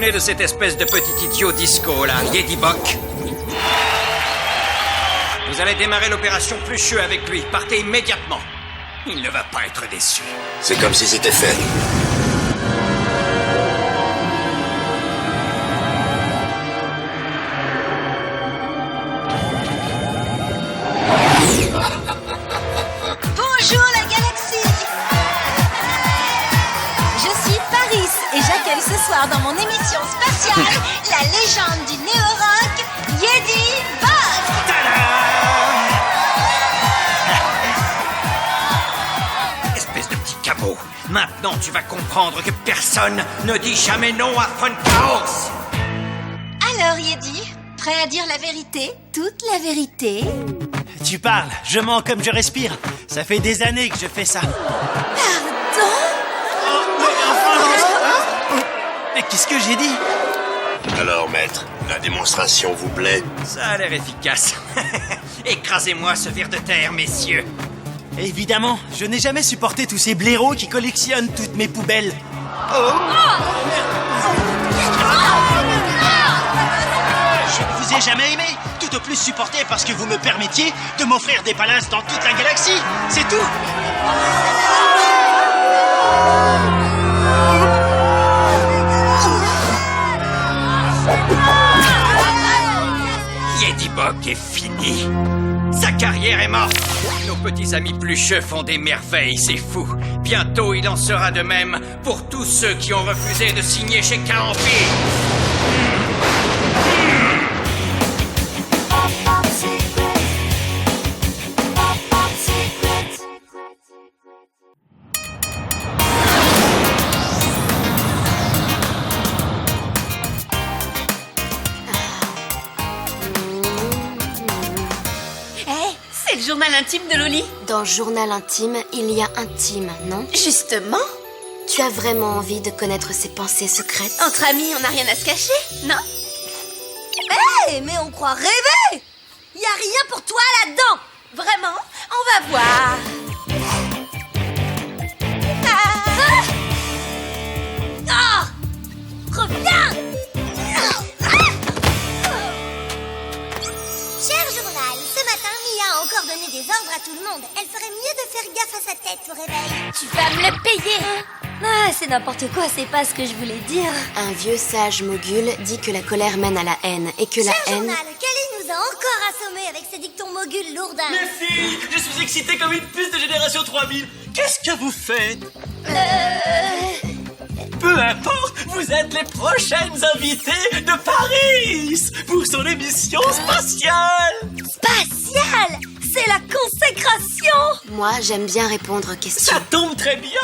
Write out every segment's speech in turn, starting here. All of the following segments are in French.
souvenez de cette espèce de petit idiot disco, là, Yedibok? Vous allez démarrer l'opération Plucheux avec lui. Partez immédiatement. Il ne va pas être déçu. C'est comme si c'était fait. Bonjour la galaxie! Je suis Paris et j'accueille ce soir dans mon émission spatiale la légende du néo-rock, Yedibok! Espèce de petit cabot. Maintenant, tu vas comprendre que personne ne dit jamais non à Fun Chaos. Alors Yedi, prêt à dire la vérité? Toute la vérité? Tu parles, je mens comme je respire. Ça fait des années que je fais ça. Pardon? Mais qu'est-ce que j'ai dit? Alors, maître, la démonstration vous plaît? Ça a l'air efficace. Écrasez-moi ce ver de terre, messieurs. Évidemment, je n'ai jamais supporté tous ces blaireaux qui collectionnent toutes mes poubelles. Je ne vous ai jamais aimé, tout au plus supporté parce que vous me permettiez de m'offrir des palaces dans toute la galaxie. C'est tout. Yedibok est fini. Sa carrière est morte. Nos petits amis plucheux font des merveilles, c'est fou. Bientôt, il en sera de même pour tous ceux qui ont refusé de signer chez K-Empire. C'est le journal intime de Loli. Dans Journal intime, il y a intime, non? Justement, Tu as vraiment envie de connaître ses pensées secrètes? entre amis, on n'a rien à se cacher, non? Hé, mais on croit rêver! Y a rien pour toi là-dedans! Vraiment? On va voir! Reviens! Cher journal, ce matin, Mia a encore donné des ordres à tout le monde. Elle ferait mieux de faire gaffe à sa tête au réveil. Tu vas me le payer! Ah, c'est n'importe quoi, c'est pas ce que je voulais dire. Un vieux sage mogul dit que la colère mène à la haine et que la Cher haine... journal, Kali nous a encore assommés avec ses dictons moguls lourdins. Les filles, je suis excité comme une puce de génération 3000. Qu'est-ce que vous faites? Peu importe, vous êtes les prochaines invitées de Paris pour son émission spatiale. Spatial! C'est la consécration! Moi, j'aime bien répondre aux questions. Ça tombe très bien.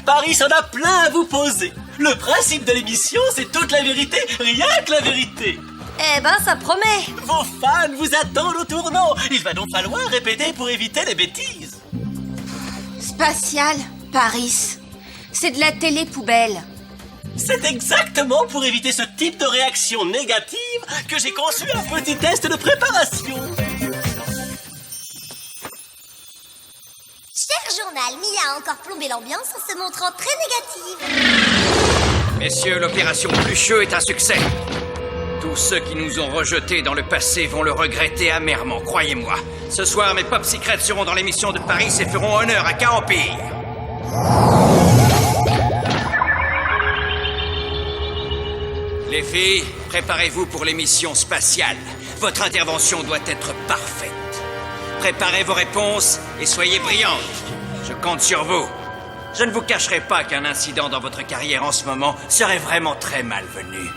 Paris en a plein à vous poser. Le principe de l'émission, c'est toute la vérité, rien que la vérité. Eh ben, ça promet! Vos fans vous attendent au tournant. Il va donc falloir répéter pour éviter les bêtises. Spatial, Paris. C'est de la télé poubelle. C'est exactement pour éviter ce type de réaction négative que j'ai conçu un petit test de préparation. Cher journal, Mia a encore plombé l'ambiance en se montrant très négative. Messieurs, l'opération Plucheux est un succès. Tous ceux qui nous ont rejetés dans le passé vont le regretter amèrement, croyez-moi. Ce soir, mes Pop Secrets seront dans l'émission de Paris et feront honneur à K-Empire. Les filles, préparez-vous pour l'émission spatiale. Votre intervention doit être parfaite. Préparez vos réponses et soyez brillantes. Je compte sur vous. Je ne vous cacherai pas qu'un incident dans votre carrière en ce moment serait vraiment très malvenu.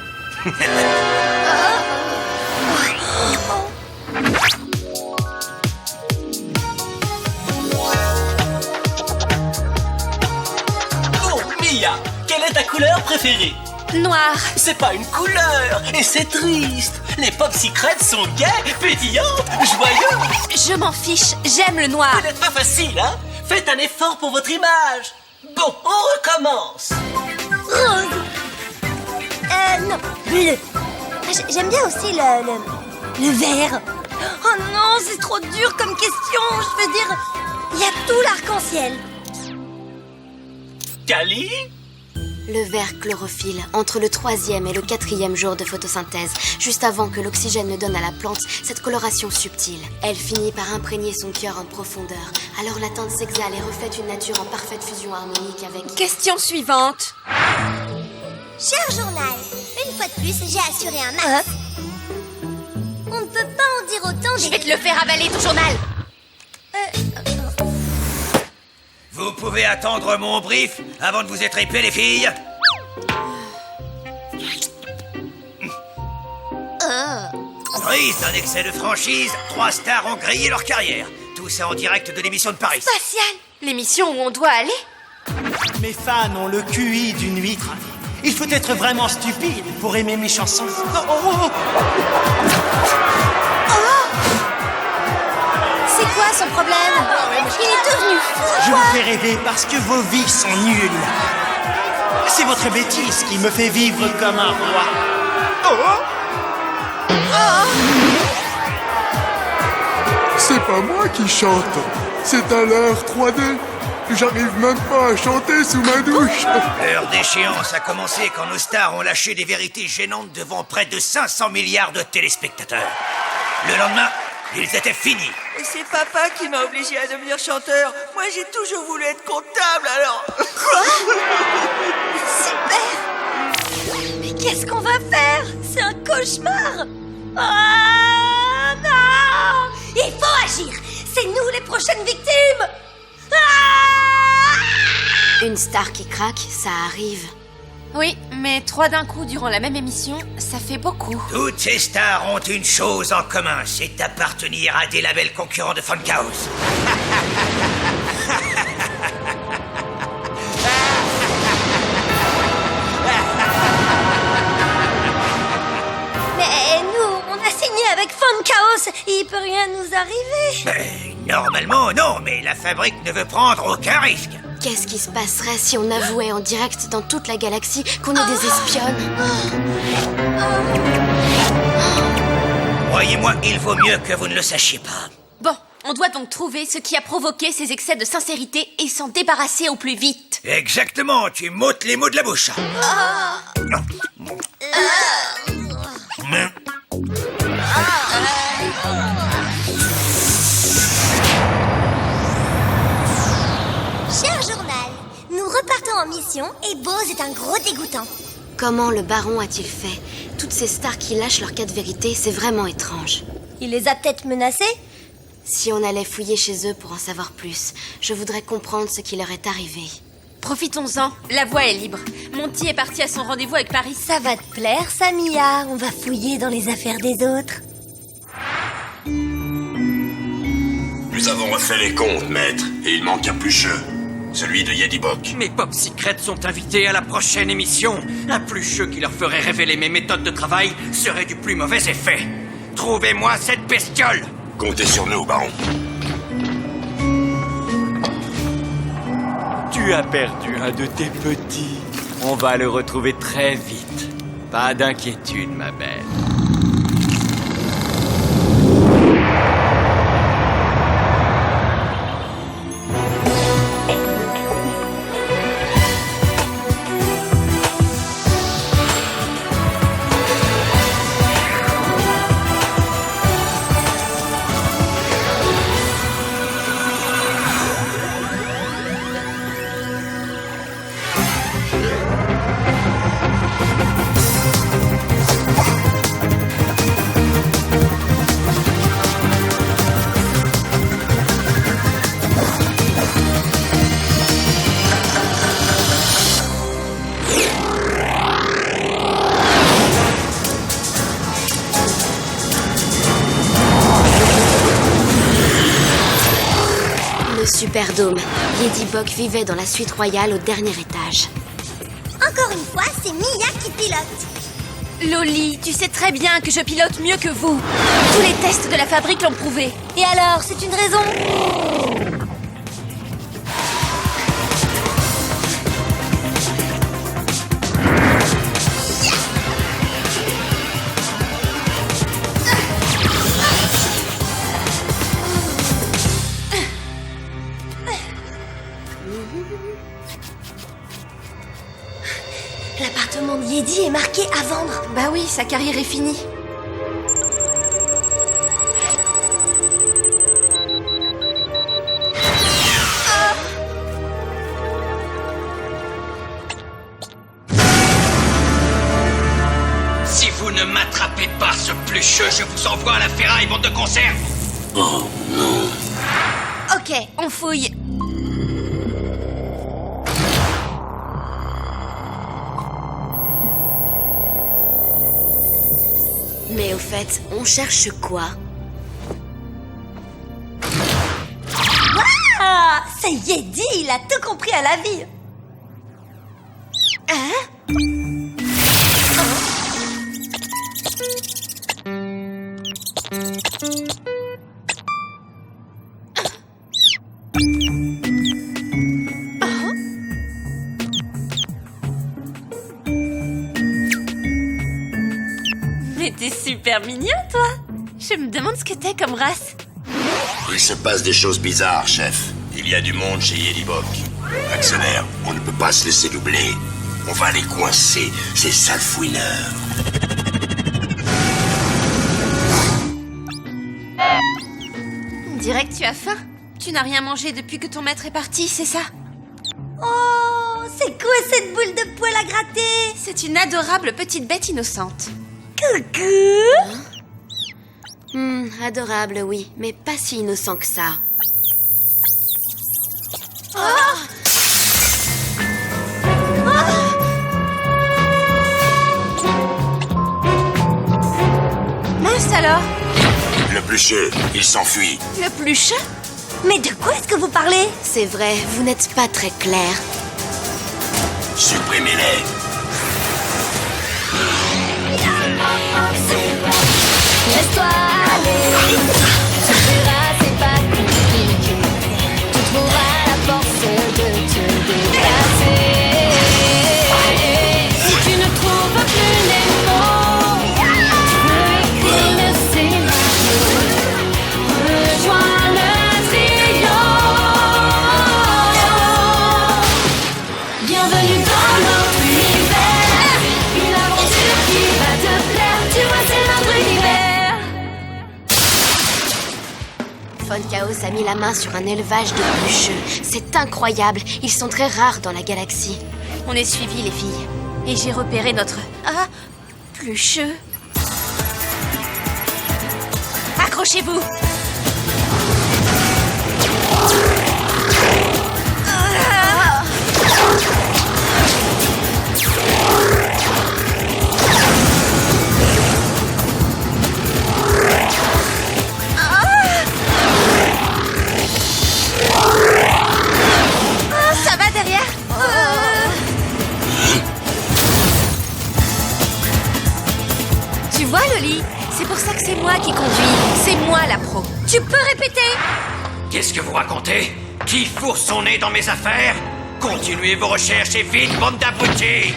Oh, Mia, quelle est ta couleur préférée? Noir. C'est pas une couleur, et c'est triste. Les Pop Secrets sont gays, pétillantes, joyeux. Je m'en fiche, j'aime le noir. Vous n'êtes pas facile, hein? Faites un effort pour votre image. Bon, on recommence. Non, bleu. J'aime bien aussi le vert. Oh non, c'est trop dur comme question. Je veux dire, Il y a tout l'arc-en-ciel. Kali? Le vert chlorophylle, entre le 3e et le 4e jour de photosynthèse, juste avant que l'oxygène ne donne à la plante cette coloration subtile. Elle finit par imprégner son cœur en profondeur. Alors la tente s'exhale et reflète une nature en parfaite fusion harmonique avec... Question suivante. Cher journal, une fois de plus, j'ai assuré un max. On ne peut pas en dire autant Je vais te le faire avaler, ton journal. Vous pouvez attendre mon brief avant de vous étriper, les filles. Prise d'un excès de franchise, 3 stars ont grillé leur carrière. Tout ça en direct de l'émission de Paris. Spatial. L'émission où on doit aller. Mes fans ont le QI d'une huître. Il faut être vraiment stupide pour aimer mes chansons. C'est quoi son problème? Il est devenu fou, Je quoi. vous fais rêver parce que vos vies sont nulles. C'est votre bêtise qui me fait vivre comme un roi. C'est pas moi qui chante, c'est un leurre 3D. J'arrive même pas à chanter sous ma douche. L'heure d'échéance a commencé quand nos stars ont lâché des vérités gênantes devant près de 500 milliards de téléspectateurs. Le lendemain, ils étaient finis. Et c'est papa qui m'a obligé à devenir chanteur. Moi, j'ai toujours voulu être comptable, alors... Super. Mais qu'est-ce qu'on va faire? C'est un cauchemar. Ah non! Il faut agir. C'est nous les prochaines victimes. Ah! Une star qui craque, ça arrive. Oui, mais 3 d'un coup durant la même émission, ça fait beaucoup. Toutes ces stars ont une chose en commun, c'est d'appartenir à des labels concurrents de Funkhouse. Mais nous, on a signé avec Funkhouse. Il peut rien nous arriver. Normalement, non, mais la fabrique ne veut prendre aucun risque. Qu'est-ce qui se passerait si on avouait en direct dans toute la galaxie qu'on est des espionnes? Croyez-moi, il vaut mieux que vous ne le sachiez pas. Bon, on doit donc trouver ce qui a provoqué ces excès de sincérité et s'en débarrasser au plus vite. Exactement, tu m'ôtes les mots de la bouche. Cher journal, nous repartons en mission et Bose est un gros dégoûtant. Comment le baron a-t-il fait? Toutes ces stars qui lâchent leur cas de vérité, c'est vraiment étrange. Il les a peut-être menacés. Si on allait fouiller chez eux pour en savoir plus, je voudrais comprendre ce qui leur est arrivé. Profitons-en, la voie est libre. Monty est parti à son rendez-vous avec Paris. Ça va te plaire, Samia. On va fouiller dans les affaires des autres. Nous avons refait les comptes, maître, et il manque un plucheux. Celui de Yedibok. Mes Pop Secrets sont invités à la prochaine émission. Un plucheux qui leur ferait révéler mes méthodes de travail serait du plus mauvais effet. Trouvez-moi cette bestiole. Comptez sur nous, baron. Tu as perdu un de tes petits. On va le retrouver très vite. Pas d'inquiétude, ma belle. Superdome. Yedibok vivait dans la suite royale au dernier étage. Encore une fois, c'est Mia qui pilote. Loli, tu sais très bien que je pilote mieux que vous. Tous les tests de la fabrique l'ont prouvé. Et alors, c'est une raison? Yedi est marqué à vendre. Bah oui, sa carrière est finie. Si vous ne m'attrapez pas ce plucheux, je vous envoie à la ferraille, bande de conserves. Oh non. Ok, on fouille. Mais au fait, on cherche quoi? Ah, c'est Yedi, il a tout compris à la vie. Mais t'es super mignon, toi. Je me demande ce que t'es comme race. Il se passe des choses bizarres, chef. Il y a du monde chez Yellowbok. Actionnaire, on ne peut pas se laisser doubler. On va les coincer, ces sales fouineurs. On dirait que tu as faim. Tu n'as rien mangé depuis que ton maître est parti, c'est ça? Oh, c'est quoi cette boule de poil à gratter? C'est une adorable petite bête innocente. Coucou. Adorable, oui, mais pas si innocent que ça. Mince alors. Le plucheux, il s'enfuit. Le plucheux? Mais de quoi est-ce que vous parlez? C'est vrai, vous n'êtes pas très clair. Supprimez-les. Laisse-toi aller, tu verras, c'est pas compliqué. Tu trouveras la force de te déplacer. Si tu ne trouves plus les mots, tu peux écrire le scénario. Rejoins le trio. Bienvenue dans notre univers, une aventure qui va te plaire. Tu vois, c'est notre univers. Von Chaos a mis la main sur un élevage de plucheux. C'est incroyable, ils sont très rares dans la galaxie. On est suivis, les filles. Et j'ai repéré notre... Ah, plucheux. Accrochez-vous. Ça va derrière? Tu vois, Loli? C'est pour ça que c'est moi qui conduis. C'est moi la pro. Tu peux répéter? Qu'est-ce que vous racontez? Qui fourre son nez dans mes affaires? Continuez vos recherches et vite, bande d'abrutis!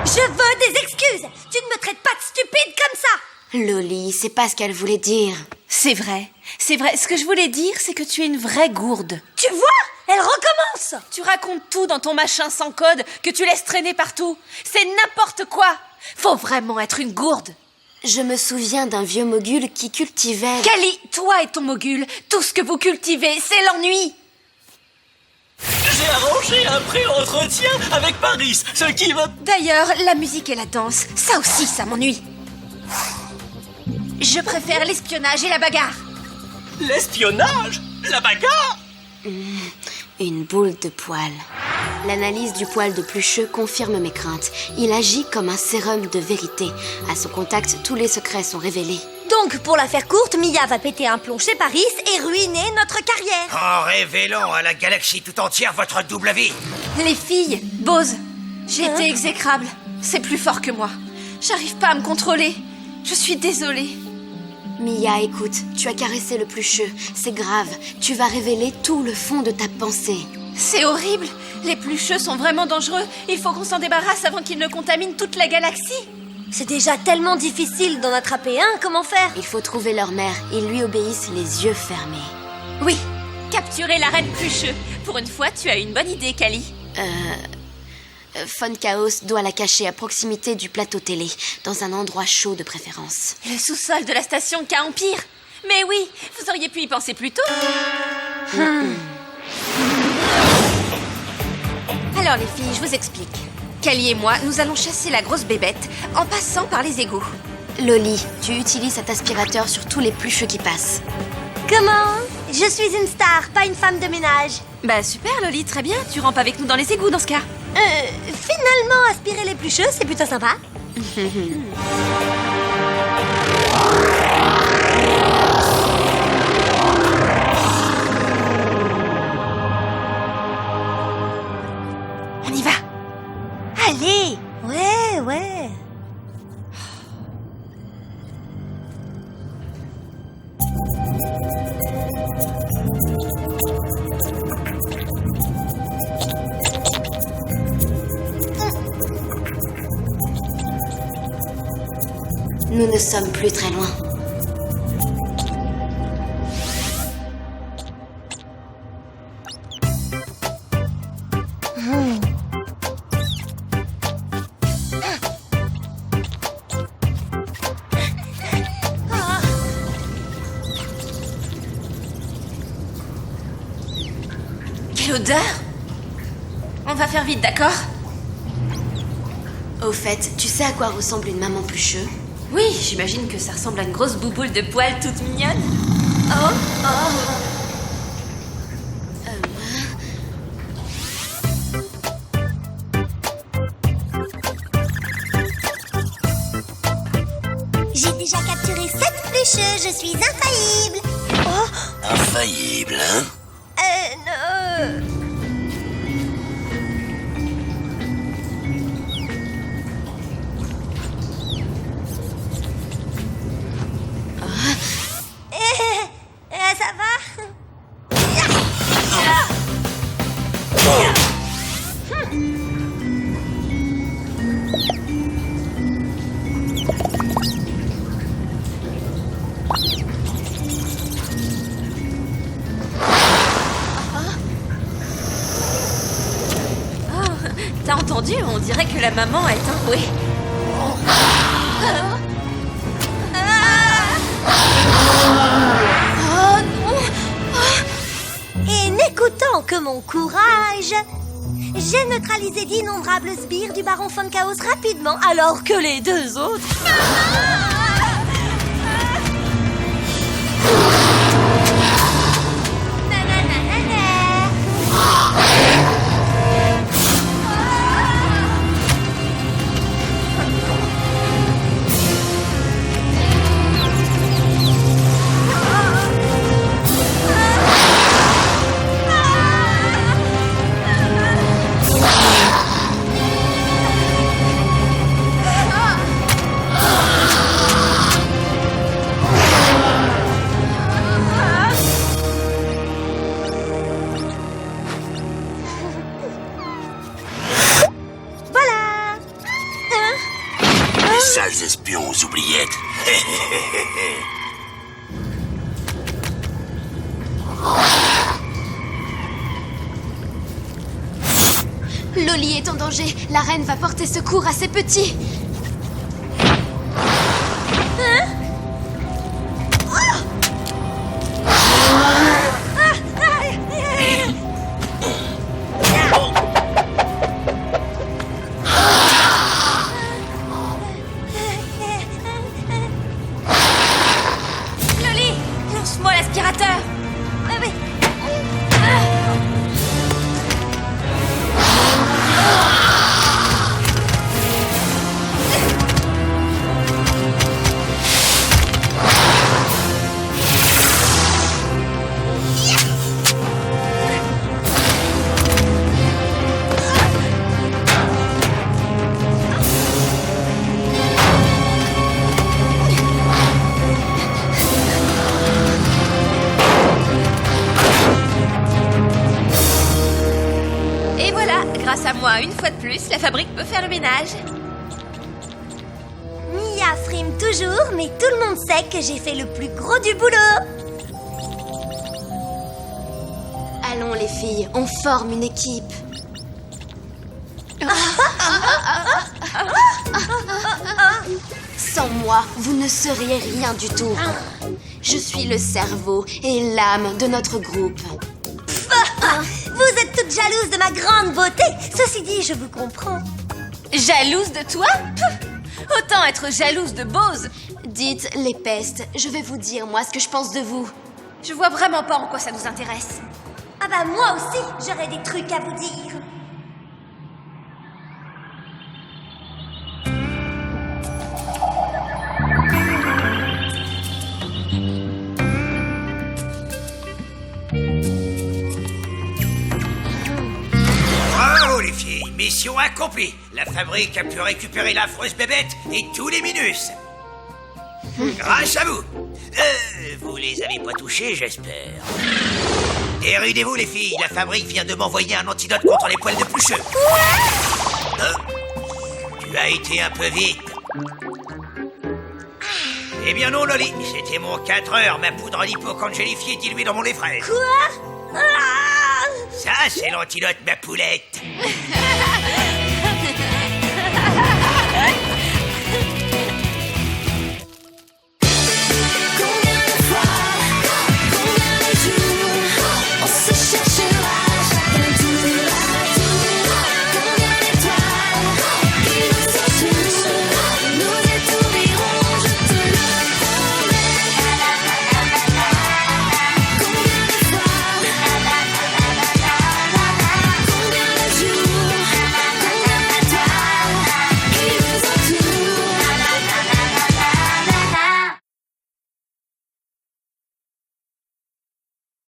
Je veux des excuses. Tu ne me traites pas de stupide comme ça. Loli, c'est pas ce qu'elle voulait dire. C'est vrai. C'est vrai. Ce que je voulais dire, c'est que tu es une vraie gourde. Tu vois? Elle recommence. Tu racontes tout dans ton machin sans code que tu laisses traîner partout. C'est n'importe quoi. Faut vraiment être une gourde. Je me souviens d'un vieux mogul qui cultivait... Kali, toi et ton mogul, tout ce que vous cultivez, c'est l'ennui. J'ai arrangé un pré-entretien avec Paris, ce qui va... D'ailleurs, la musique et la danse, ça aussi, ça m'ennuie. Je préfère l'espionnage et la bagarre. L'espionnage? La bagarre? Une boule de poil. L'analyse du poil de plucheux confirme mes craintes. Il agit comme un sérum de vérité. À son contact, tous les secrets sont révélés. Donc, pour la faire courte, Mia va péter un plomb chez Paris et ruiner notre carrière. En révélant à la galaxie tout entière votre double vie. Les filles, Bose, j'ai été exécrable. C'est plus fort que moi. J'arrive pas à me contrôler. Je suis désolée. Mia, écoute, tu as caressé le plucheux. C'est grave. Tu vas révéler tout le fond de ta pensée. C'est horrible. Les plucheux sont vraiment dangereux. Il faut qu'on s'en débarrasse avant qu'ils ne contaminent toute la galaxie. C'est déjà tellement difficile d'en attraper un, comment faire? Il faut trouver leur mère. Ils lui obéissent les yeux fermés. Oui, capturer la reine Plucheux. Pour une fois, tu as une bonne idée, Cali. Fun Chaos doit la cacher à proximité du plateau télé, dans un endroit chaud de préférence. Le sous-sol de la station K-Empire. Mais oui, vous auriez pu y penser plus tôt. Alors les filles, je vous explique. Cali et moi, nous allons chasser la grosse bébête en passant par les égouts. Loli, tu utilises cet aspirateur sur tous les plucheux qui passent. Comment? Je suis une star, pas une femme de ménage. Bah super Loli, très bien. Tu rampes avec nous dans les égouts dans ce cas. Finalement, aspirer les plucheux, c'est plutôt sympa. On y va. Allez. Ouais. Nous ne sommes plus très loin. Quelle odeur! On va faire vite, d'accord? Au fait, tu sais à quoi ressemble une maman plucheux? Oui, j'imagine que ça ressemble à une grosse bouboule de poils toute mignonne. J'ai déjà capturé 7 plucheux, je suis infaillible. Infaillible, hein? Non. Ça va? T'as entendu? On dirait que la maman est enrouée. Et n'écoutant que mon courage, j'ai neutralisé d'innombrables sbires du baron Fun Chaos rapidement, alors que les deux autres... Sales espions aux oubliettes. Loli est en danger. La reine va porter secours à ses petits. Loli, lance-moi l'aspirateur. Oui. Et voilà, grâce à moi, une fois de plus, la fabrique peut faire le ménage. Mia frime toujours, mais tout le monde sait que j'ai fait le plus gros du boulot. Allons les filles, on forme une équipe. Sans moi, vous ne seriez rien du tout. Je suis le cerveau et l'âme de notre groupe. Vous êtes toutes jalouses de ma grande beauté. Ceci dit, je vous comprends. Jalouse de toi? Autant être jalouse de Bose. Dites les pestes, je vais vous dire moi ce que je pense de vous. Je vois vraiment pas en quoi ça nous intéresse. Ah bah moi aussi, j'aurais des trucs à vous dire. Bravo les filles, mission accomplie. La fabrique a pu récupérer l'affreuse bébête et tous les minus. Grâce à vous. Vous les avez pas touchés, j'espère. Déridez-vous les filles, la fabrique vient de m'envoyer un antidote contre les poils de plucheux. Tu as été un peu vite. Eh bien non, Loli, c'était mon 4 heures, ma poudre lipo-congélifiée diluée dans mon lait frais. Quoi? Ça, c'est l'antidote, ma poulette.